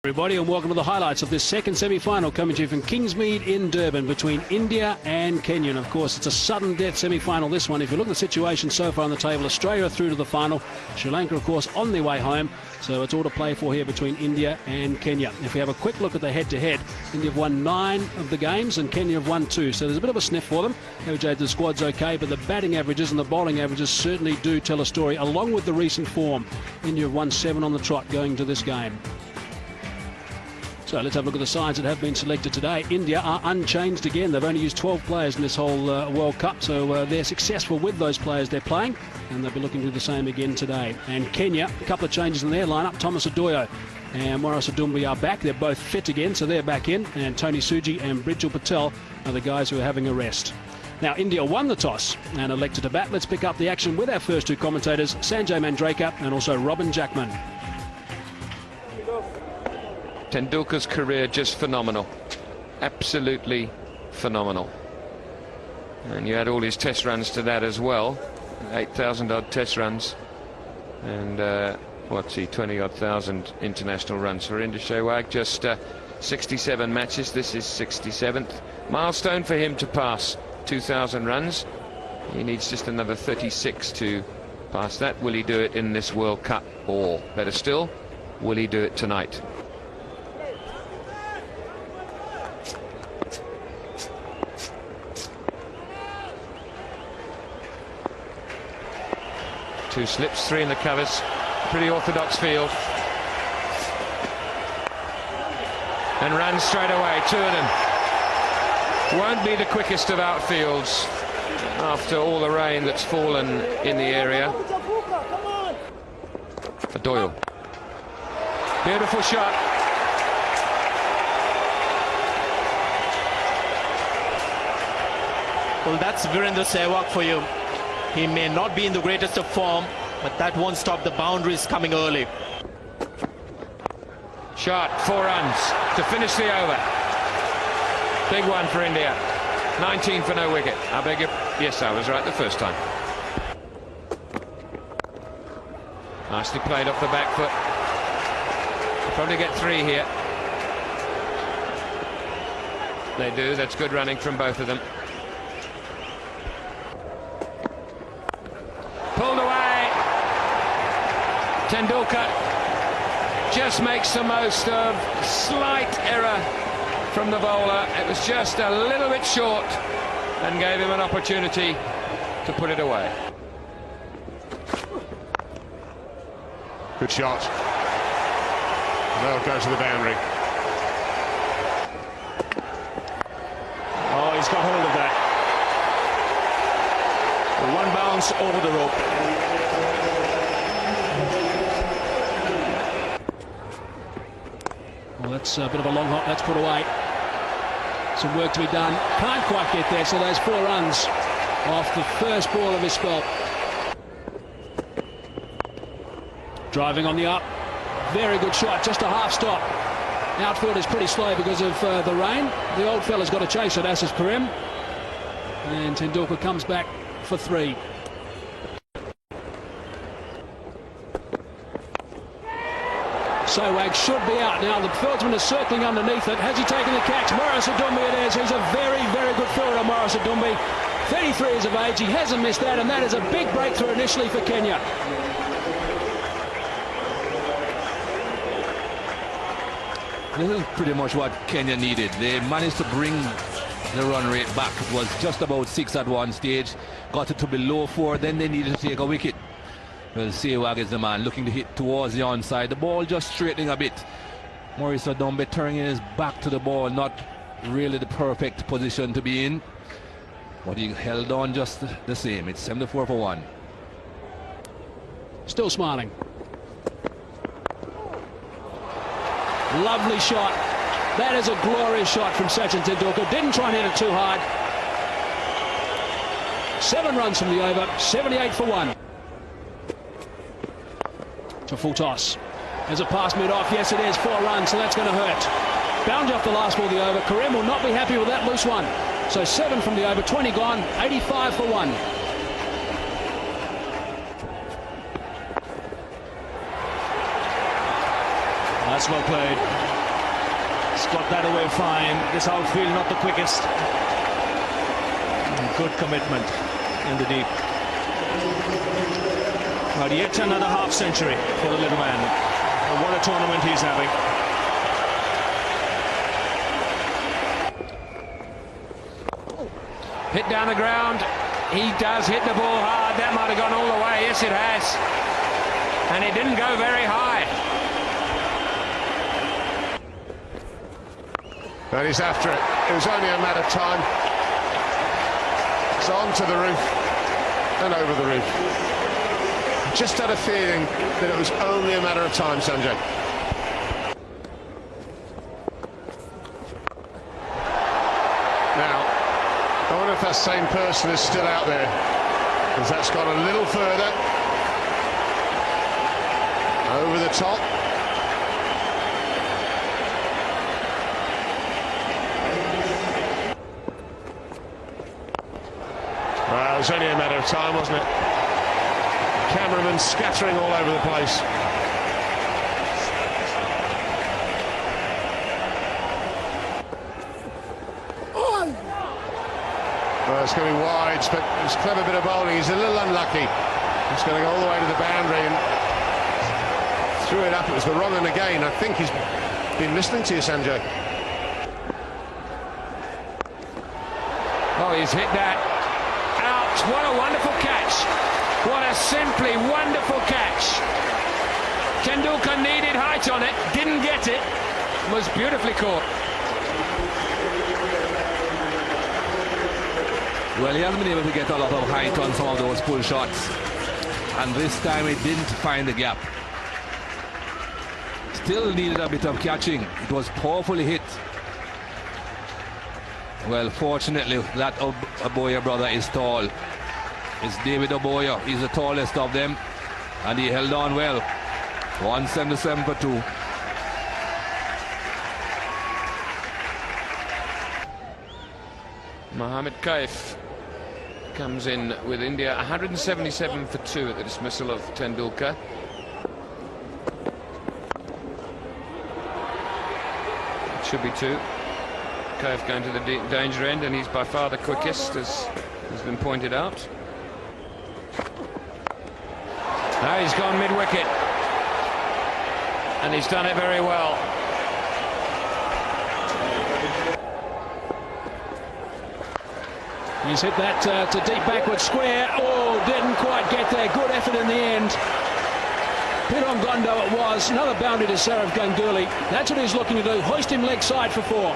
Everybody, and welcome to the highlights of this second semi-final coming to you from Kingsmead in Durban between India and Kenya. And of course, it's a sudden death semi-final, this one. If you look at the situation so far on the table, Australia are through to the final. Sri Lanka, of course, on their way home. So it's all to play for here between India and Kenya. If we have a quick look at the head-to-head, India have won 9 of the games and Kenya have won 2. So there's a bit of a sniff for them. The squad's okay, but the batting averages and the bowling averages certainly do tell a story, along with the recent form. India have won 7 on the trot going to this game. So let's have a look at the sides that have been selected today. India are unchanged again. They've only used 12 players in this whole World Cup, so they're successful with those players they're playing, and they'll be looking to do the same again today. And Kenya, a couple of changes in their lineup. Thomas Adoyo and Morris Adumbi are back. They're both fit again, so they're back in. And Tony Suji and Brijul Patel are the guys who are having a rest. Now, India won the toss and elected to bat. Let's pick up the action with our first two commentators, Sanjay Mandraker and also Robin Jackman. Tendulkar's career just phenomenal, absolutely phenomenal. And you add all his test runs to that as well, 8,000 odd test runs, and what's he, 20 odd thousand international runs for India. Sehwag, just 67 matches. This is 67th milestone for him to pass 2,000 runs. He needs just another 36 to pass that. Will he do it in this World Cup, or better still, will he do it tonight? Two slips, 3 in the covers. Pretty orthodox field. And runs straight away, 2 of them. Won't be the quickest of outfields after all the rain that's fallen in the area. Doyle. Beautiful shot. Well, that's Virendra Sehwag for you. He may not be in the greatest of form, but that won't stop the boundaries coming early. Shot, 4 runs to finish the over. Big one for India. 19 for no wicket. I beg you. Yes, I was right the first time. Nicely played off the back foot. Probably get 3 here. They do. That's good running from both of them. Pulled away. Tendulkar just makes the most of slight error from the bowler. It was just a little bit short and gave him an opportunity to put it away. Good shot. They'll go to the boundary. Oh, he's got hold of that. One bounce over the rope. Well, that's a bit of a long hop. That's put away. Some work to be done. Can't quite get there, so those 4 runs off the first ball of his spell. Driving on the up. Very good shot. Just a half stop. Outfield is pretty slow because of the rain. The old fella's got to chase it, as is Karim. And Tendulkar comes back for 3. Sehwag should be out now. The fieldsman is circling underneath it. Has he taken the catch? Morris Adumbi it is. He's a very, very good fielder, Morris Adumbi. 33 years of age. He hasn't missed that, and that is a big breakthrough initially for Kenya. This is pretty much what Kenya needed. They managed to bring the run rate back. It was just about 6 at one stage, got it to below 4, then they needed to take a wicket. Well, Sehwag is the man looking to hit towards the onside. The ball just straightening a bit. Morris Adumbi turning his back to the ball, not really the perfect position to be in, but he held on just the same. It's 74 for 1. Still smiling. Lovely shot. That is a glorious shot from Sachin Tendulkar. Didn't try and hit it too hard. 7 runs from the over, 78 for 1. To full toss. There's a pass mid-off. Yes, it is. 4 runs, so that's going to hurt. Boundary off the last ball of the over. Karim will not be happy with that loose one. So 7 from the over, 20 gone, 85 for 1. That's well played. He's got that away fine. This outfield not the quickest. Good commitment in the deep. But yet another half century for the little man. What a tournament he's having. Hit down the ground. He does hit the ball hard. That might have gone all the way. Yes, it has. And it didn't go very high. And he's after it. It was only a matter of time. It's on to the roof and over the roof. Just had a feeling that it was only a matter of time, Sanjay. Now, I wonder if that same person is still out there, because that's gone a little further. Over the top. Well, it was only a matter of time, wasn't it? Cameramen scattering all over the place. Well, it's going to be wide, but it's a clever bit of bowling. He's a little unlucky. It's going to go all the way to the boundary and threw it up. It was the wrong one again. I think he's been listening to you, Sanjay. Oh, he's hit that. Out. What a wonderful catch. What a simply wonderful catch. Tendulkar needed height on it, didn't get it. Was beautifully caught. Well, he hasn't been able to get a lot of height on some of those pull shots. And this time he didn't find the gap. Still needed a bit of catching. It was powerfully hit. Well, fortunately, that Oboya brother is tall. It's David Oboya. He's the tallest of them. And he held on well. 177 for 2. Mohammad Kaif comes in with India 177 for 2 at the dismissal of Tendulkar. It should be 2. Kaif going to the danger end, and he's by far the quickest, as has been pointed out. Now he's gone mid-wicket, and he's done it very well. He's hit that to deep backward square. Oh, didn't quite get there. Good effort in the end. Piron Gondo it was. Another boundary to Saurav Ganguly. That's what he's looking to do. Hoist him leg side for 4.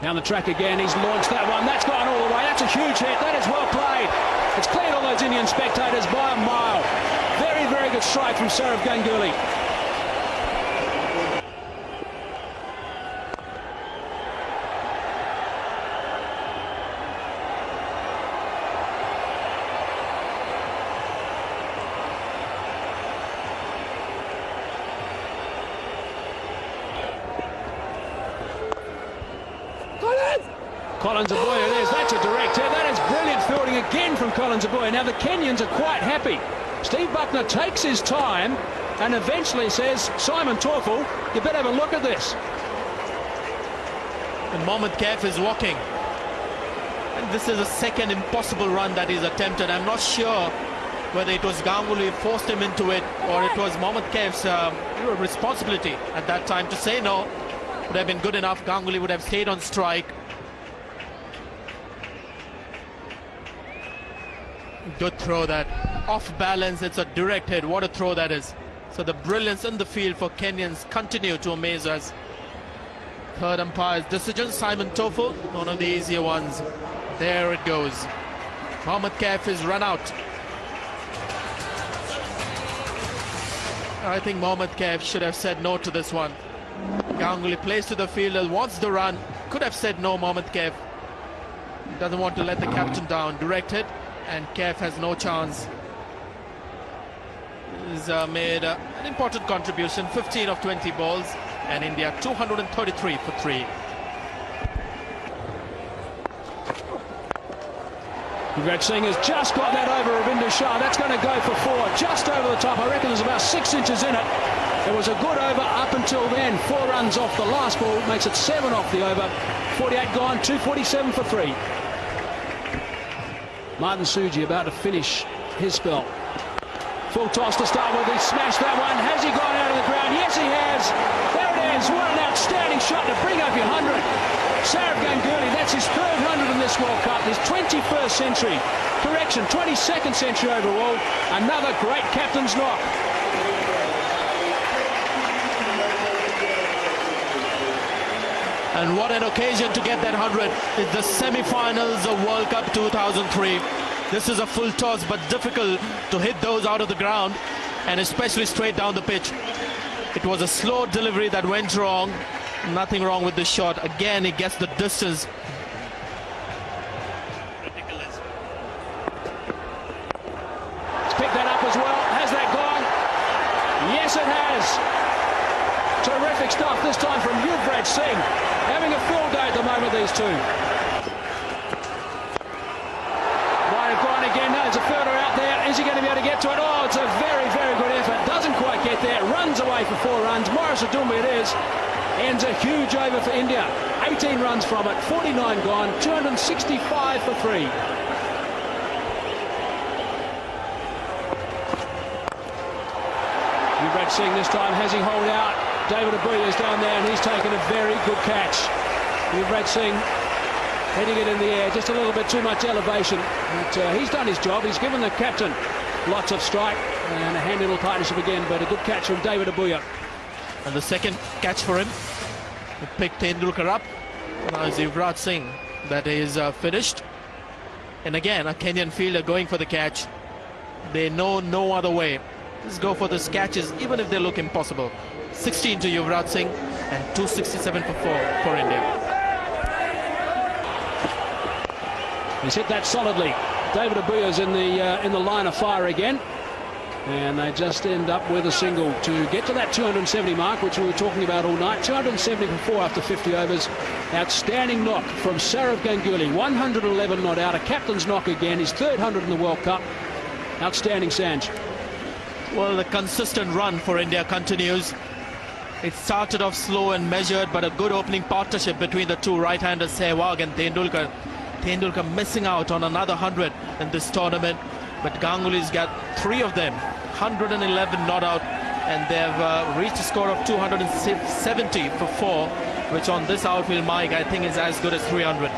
Down the track again. He's launched that one. That's gone all the way. That's a huge hit. That is well played. It's cleared all those Indian spectators by a mile. Very, very good strike from Saurav Ganguly. Collins Oboya it is. That's a direct hit. That is brilliant fielding again from Collins Oboya. Now the Kenyans are quite happy. Steve Buckner takes his time and eventually says, Simon Torfel, you better have a look at this. And Mohammad Kaif is walking. And this is a second impossible run that he's attempted. I'm not sure whether it was Ganguly who forced him into it or it was Mohammad Kaif's responsibility at that time to say no. Would have been good enough. Ganguly would have stayed on strike. Good throw that. Off balance, it's a direct hit. What a throw that is. So the brilliance in the field for Kenyans continue to amaze us. Third umpire's decision, Simon Torfel, one of the easier ones. There it goes. Mohammad Kaif is run out. I think Mohammad Kaif should have said no to this one. Ganguly plays to the fielder, wants the run. Could have said no, Mohammad Kaif. Doesn't want to let the captain down. Direct hit. And Kaif has no chance. He's made an important contribution, 15 of 20 balls, and India 233 for 3. Yuvraj Singh has just got that over Ravinder Shah. That's going to go for 4, just over the top. I reckon there's about 6 inches in it. It was a good over up until then. 4 runs off the last ball, makes it 7 off the over. 48 gone, 247 for 3. Martin Suji about to finish his spell. Full toss to start with. He smashed that one. Has he gone out of the ground? Yes, he has. There it is. What an outstanding shot to bring up your 100. Saurav Ganguly, that's his 3rd 100 in this World Cup. His 21st century. Correction, 22nd century overall. Another great captain's knock. And what an occasion to get that 100. It's the semi-finals of World Cup 2003. This is a full toss, but difficult to hit those out of the ground, and especially straight down the pitch. It was a slow delivery that went wrong. Nothing wrong with the shot. Again, he gets the distance. Ridiculous. He's picked that up as well. Has that gone? Yes, it has. Terrific stuff this time from Yuvraj Singh. Having a field day at the moment, these two. Might have gone again. No, there's a fielder out there. Is he going to be able to get to it? Oh, it's a very, very good effort. Doesn't quite get there. Runs away for 4 runs. Morris Adumbi it is. Ends a huge over for India. 18 runs from it. 49 gone. 265 for 3. Yuvraj Singh this time. Has he hold out? David Abuya's down there and he's taken a very good catch. Yuvraj Singh heading it in the air, just a little bit too much elevation. But he's done his job. He's given the captain lots of strike and a hand-in partnership again, but a good catch from David Abuya. And the second catch for him. He picked Tendulkar up. Now it's Yuvraj Singh that is finished. And again, a Kenyan fielder going for the catch. They know no other way. Just go for those catches, even if they look impossible. 16 to Yuvraj Singh and 267 for 4 for India. He's hit that solidly. David Abuya's in the line of fire again. And they just end up with a single to get to that 270 mark, which we were talking about all night. 270 for 4 after 50 overs. Outstanding knock from Saurav Ganguly. 111 not out. A captain's knock again. His 3rd 100 in the World Cup. Outstanding, Sanj. Well, the consistent run for India continues. It started off slow and measured, but a good opening partnership between the two right-handers, Sehwag and Tendulkar. Tendulkar missing out on another 100 in this tournament, but Ganguly's got 3 of them, 111 not out, and they've reached a score of 270 for 4, which on this outfield, Mike, I think is as good as 300.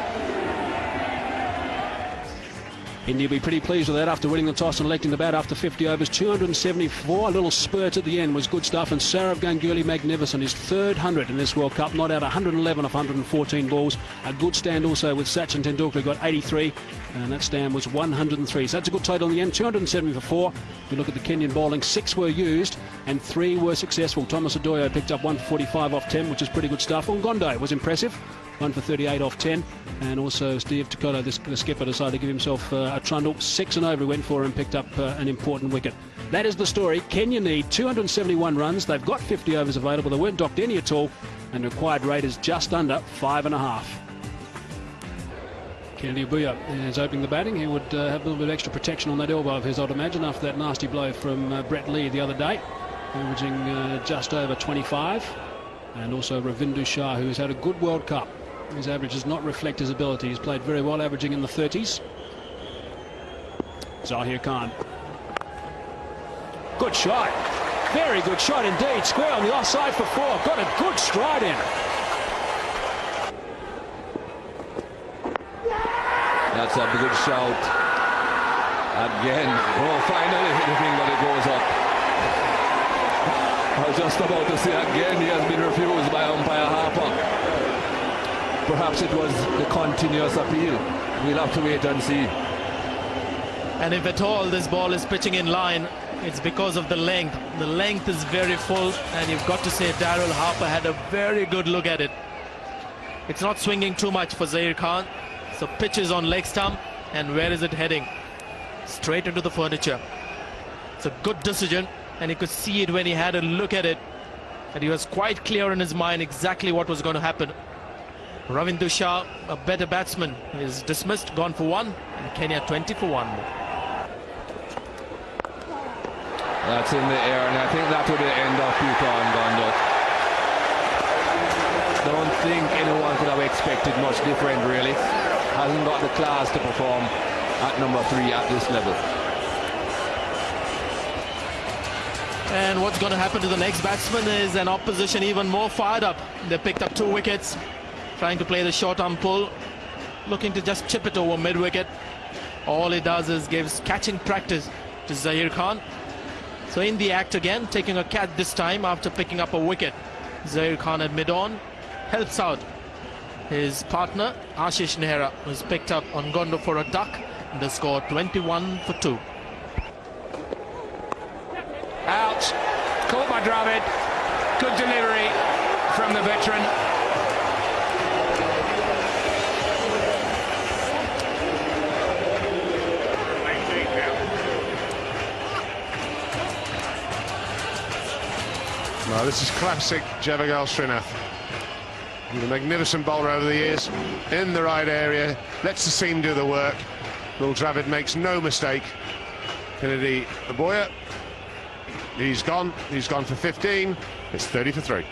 India will be pretty pleased with that after winning the toss and electing the bat after 50 overs. 274, a little spurt at the end was good stuff, and Saurav Ganguly magnificent. His 3rd 100 in this World Cup, not out 111 of 114 balls. A good stand also with Sachin Tendulkar, got 83, and that stand was 103. So that's a good total in the end, 270 for 4. If you look at the Kenyan bowling, 6 were used and 3 were successful. Thomas Adoyo picked up 1 for 45 off 10, which is pretty good stuff. Ngondo was impressive. 1 for 38 off 10, and also Steve Takolo, the skipper, decided to give himself a trundle. 6 and over he went for and picked up an important wicket. That is the story. Kenya need 271 runs. They've got 50 overs available. They weren't docked any at all, and the required rate is just under 5.5. Kennedy Abuya is opening the batting. He would have a little bit of extra protection on that elbow of his, I'd imagine, after that nasty blow from Brett Lee the other day, averaging just over 25. And also Ravindu Shah, who has had a good World Cup. His average does not reflect his ability. He's played very well, averaging in the 30s. Zahir Khan. Good shot. Very good shot indeed. Square on the offside for 4. Got a good stride in. That's a good shout. Again. Oh, finally hitting, but it goes up. I was just about to say again, he has been refused by umpire Harper. Perhaps it was the continuous appeal. We'll have to wait and see. And if at all this ball is pitching in line, it's because of the length. The length is very full, and you've got to say Daryl Harper had a very good look at it. It's not swinging too much for Zahir Khan. So pitch is on leg stump, and where is it heading? Straight into the furniture. It's a good decision, and you could see it when he had a look at it, and he was quite clear in his mind exactly what was going to happen. Ravindu Shah, a better batsman, is dismissed, gone for 1, and Kenya 20 for 1. That's in the air, and I think that will be the end of Yukon Gondo. Don't think anyone could have expected much different, really. Hasn't got the class to perform at number 3 at this level. And what's going to happen to the next batsman is an opposition even more fired up. They picked up 2 wickets, trying to play the short arm pull, looking to just chip it over mid-wicket. All he does is gives catching practice to Zahir Khan. So in the act again, taking a catch this time after picking up a wicket. Zahir Khan at mid-on helps out his partner Ashish Nehra, who's picked up on Gondo for a duck, and they score 21 for 2. Out. Caught by Dravid. Good delivery from the veteran. Well, this is classic Javagal Srinath. He's a magnificent bowler over the years, in the right area, lets the seam do the work. Will Dravid makes no mistake. Kennedy Aboya, he's gone for 15. It's 30 for 3.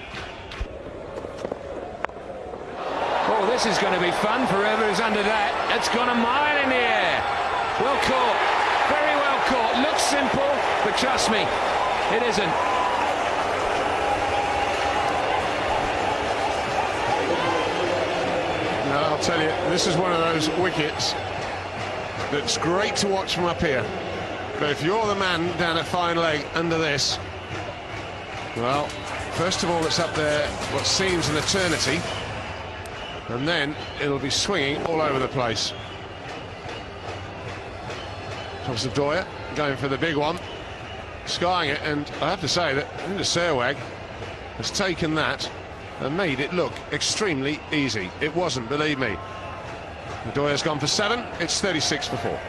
Oh, this is going to be fun for whoever's under that. It's gone a mile in the air. Well caught, very well caught. Looks simple, but trust me, it isn't. I'll tell you, this is one of those wickets that's great to watch from up here. But if you're the man down at fine leg under this, well, first of all, it's up there what seems an eternity, and then it'll be swinging all over the place. Thomas Doyer going for the big one, skying it, and I have to say that Inda Sehwag has taken that and made it look extremely easy. It wasn't, believe me. Doyer's gone for 7. It's 36 for 4.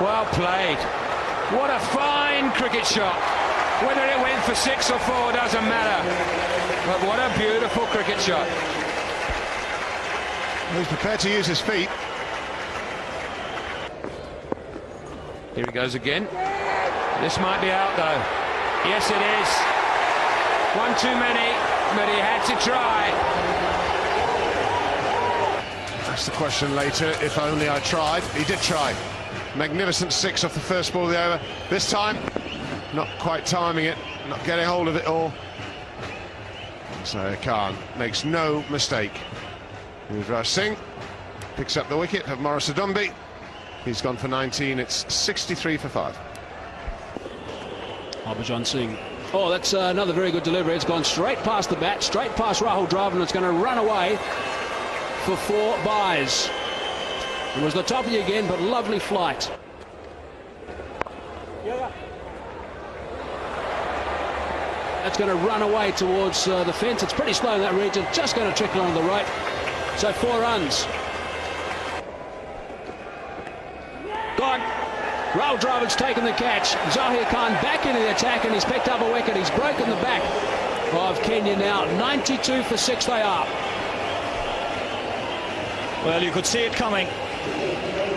Well played. What a fine cricket shot. Whether it went for 6 or 4 doesn't matter. But what a beautiful cricket shot. He's prepared to use his feet. Here he goes again. This might be out though. Yes, it is. One too many, but he had to try. That's the question later. If only I tried. He did try. Magnificent 6 off the first ball of the over. This time, not quite timing it, not getting hold of it all. So Khan makes no mistake. Yuvraj Singh picks up the wicket of Morris Adumbi. He's gone for 19. It's 63 for 5. Harbhajan Singh. Oh, that's another very good delivery. It's gone straight past the bat, straight past Rahul Dravid, and it's going to run away for 4 byes. It was the toppy again, but lovely flight. That's going to run away towards the fence. It's pretty slow in that region, just going to trickle on the right. So 4 runs. Gone. Rahul Dravid's taken the catch. Zahir Khan back into the attack, and he's picked up a wicket. He's broken the back of Kenya now. 92 for 6 they are. Well, you could see it coming.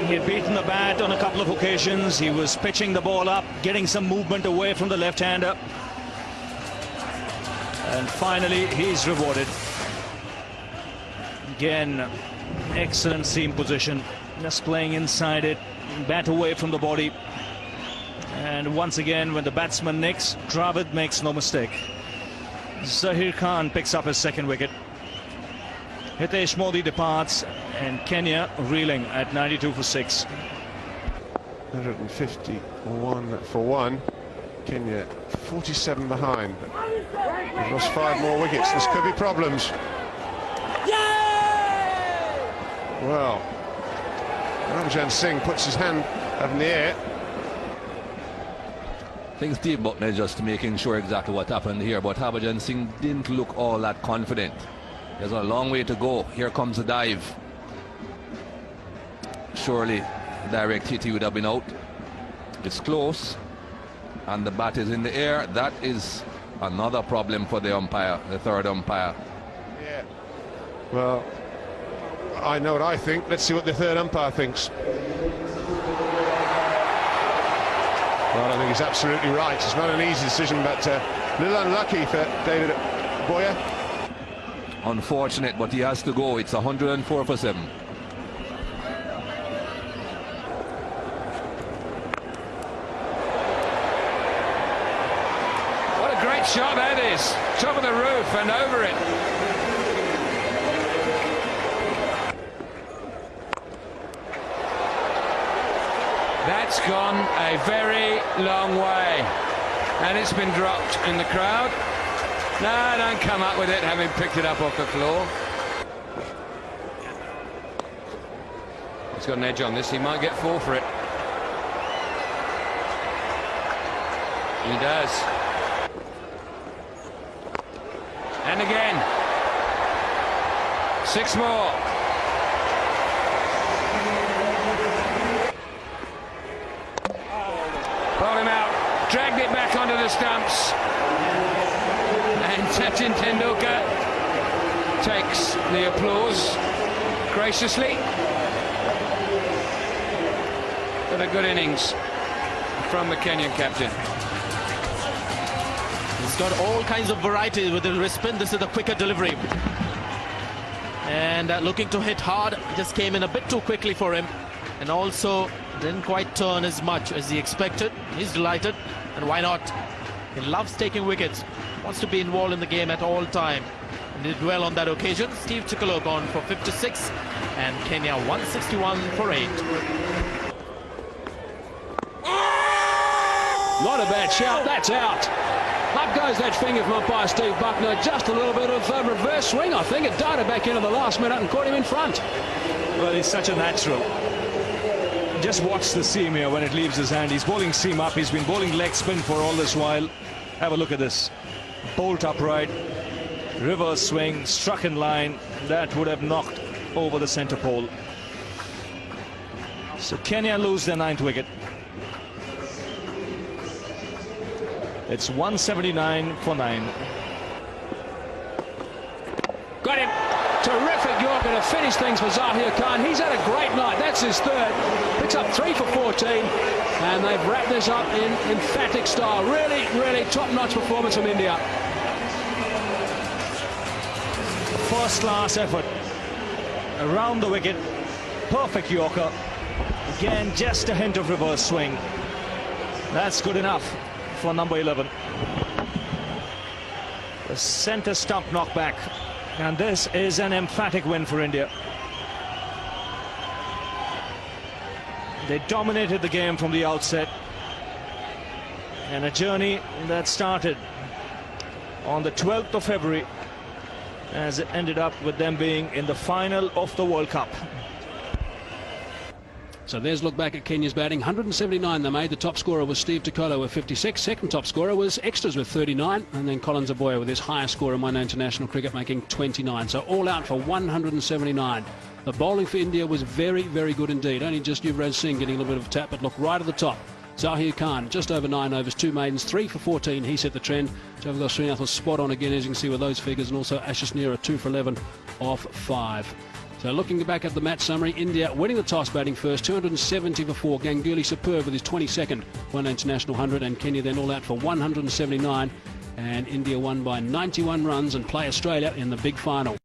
He had beaten the bat on a couple of occasions. He was pitching the ball up, getting some movement away from the left-hander. And finally, he's rewarded. Again, excellent seam position. Just playing inside it. Bat away from the body, and once again when the batsman nicks, Dravid makes no mistake. Zahir Khan picks up his 2nd wicket. Hitesh Modi departs, and Kenya reeling at 92 for 6. 151 for 1. Kenya 47 behind. They've lost 5 more wickets. This could be problems. Well, Harbhajan Singh puts his hand up in the air. I think Steve Buckner is just making sure exactly what happened here, but Harbhajan Singh didn't look all that confident. There's a long way to go. Here comes the dive. Surely direct hit, he would have been out. It's close, and the bat is in the air. That is another problem for the umpire, the 3rd umpire. Yeah. Well, I know what I think. Let's see what the 3rd umpire thinks. is absolutely right. It's not an easy decision, but a little unlucky for David Boyer. Unfortunate, but he has to go. It's 104 for 7. What a great shot that is. Top of the roof and over it. That's gone a very long way, and it's been dropped in the crowd. No, don't come up with it having picked it up off the floor. He's got an edge on this. He might get 4 for it. He does. And again. 6 more. Bowled him out, dragged it back onto the stumps, and Sachin Tendulkar takes the applause graciously. But a good innings from the Kenyan captain. He's got all kinds of variety with the wrist spin. This is the quicker delivery. And looking to hit hard, just came in a bit too quickly for him. And also didn't quite turn as much as he expected. He's delighted, and why not? He loves taking wickets, wants to be involved in the game at all time, and did well on that occasion. Steve Chikolo gone for 56, and Kenya 161 for 8. Not a bad shout, that's out. Up goes that finger from umpire Steve Buckner. Just a little bit of reverse swing, I think. It darted back into the last minute and caught him in front. Well, he's such a natural. Just watch the seam here when it leaves his hand. He's bowling seam up. He's been bowling leg spin for all this while. Have a look at this. Bolt upright, reverse swing, struck in line. That would have knocked over the centre pole. So Kenya lose their 9th wicket. It's 179 for 9. Got him. Terrific Yorker to finish things for Zahir Khan. He's had a great night. That's his 3rd. Picks up 3 for 14. And they've wrapped this up in emphatic style. Really, really top-notch performance from India. First-class effort. Around the wicket. Perfect Yorker. Again, just a hint of reverse swing. That's good enough for number 11. The centre stump knockback. And this is an emphatic win for India. They dominated the game from the outset. And a journey that started on the 12th of February as it ended up with them being in the final of the World Cup. So there's a look back at Kenya's batting. 179 they made. The top scorer was Steve Chikolo with 56. Second top scorer was Extras with 39. And then Collins Aboya with his highest score in one-day international cricket, making 29. So all out for 179. The bowling for India was very, very good indeed. Only just Yuvraj Singh getting a little bit of a tap, but look right at the top. Zahir Khan, just over 9 overs, 2 maidens, 3 for 14. He set the trend. Javagal Srinath was spot on again, as you can see with those figures. And also Ashish Nehra, 2 for 11 off 5. So looking back at the match summary, India winning the toss, batting first, 270 for 4. Ganguly superb with his 22nd one international 100, and Kenya then all out for 179. And India won by 91 runs and play Australia in the big final.